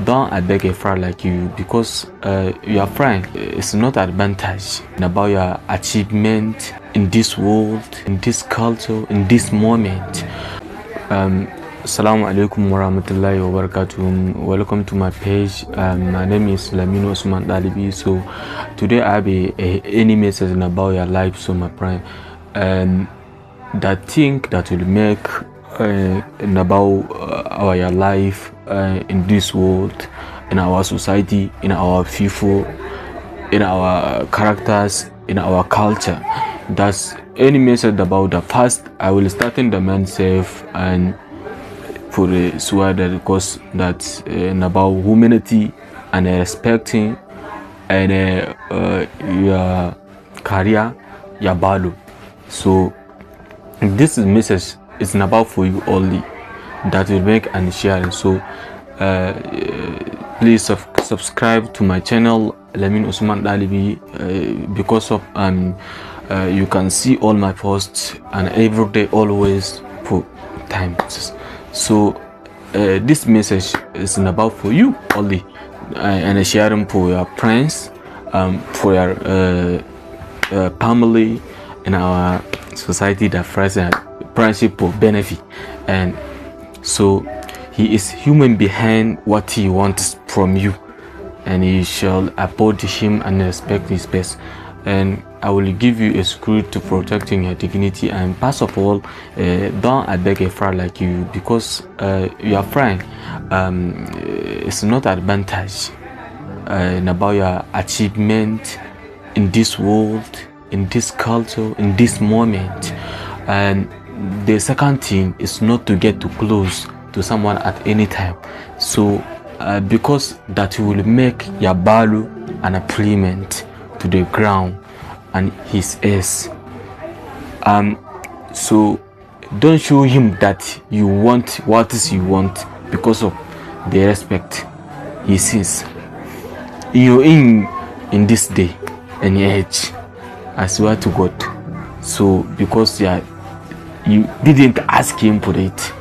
don't I beg a friend like you, because your friend is not advantage about your achievement in this world, in this culture, in this moment. Assalamu alaikum warahmatullahi wabarakatuh. Welcome to my page. My name is Lamine Osman Dalibi. So today I have any message about your life. So my friend, that thing that will make about our life in this world, in our society, in our people, in our characters, in our culture. That's any message about the first. I will start in the man self and for the swear that because that's about humanity and respecting and your career, your value. So this message is about for you only, that will make and share. So please subscribe to my channel Lamine Osman Dalibi, because of you can see all my posts and every day always for times. So this message is about for you only, and sharing for your friends, for your family, in our society, that friendship for benefit. And so he is human behind what he wants from you, and you shall uphold him and respect his best. And I will give you a secret to protecting your dignity. And first of all, don't I beg a friend like you, because your friend is not advantage about your achievement in this world, in this culture, in this moment. And the second thing is not to get too close to someone at any time. So because that will make your value an implement to the ground and his ass. So don't show him that you want what is you want because of the respect he sees you in this day and age. I swear to God. So because you didn't ask him for it,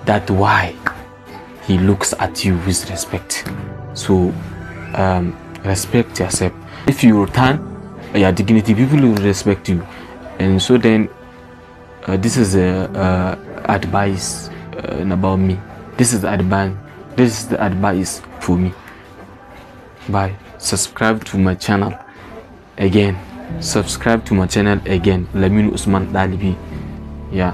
that's why he looks at you with respect. So respect yourself. If you return your dignity, people will respect you. And so then this is advice about me. This is the advice for me. Bye. Subscribe to my channel again. Lamine Osman Dalibi. Yeah.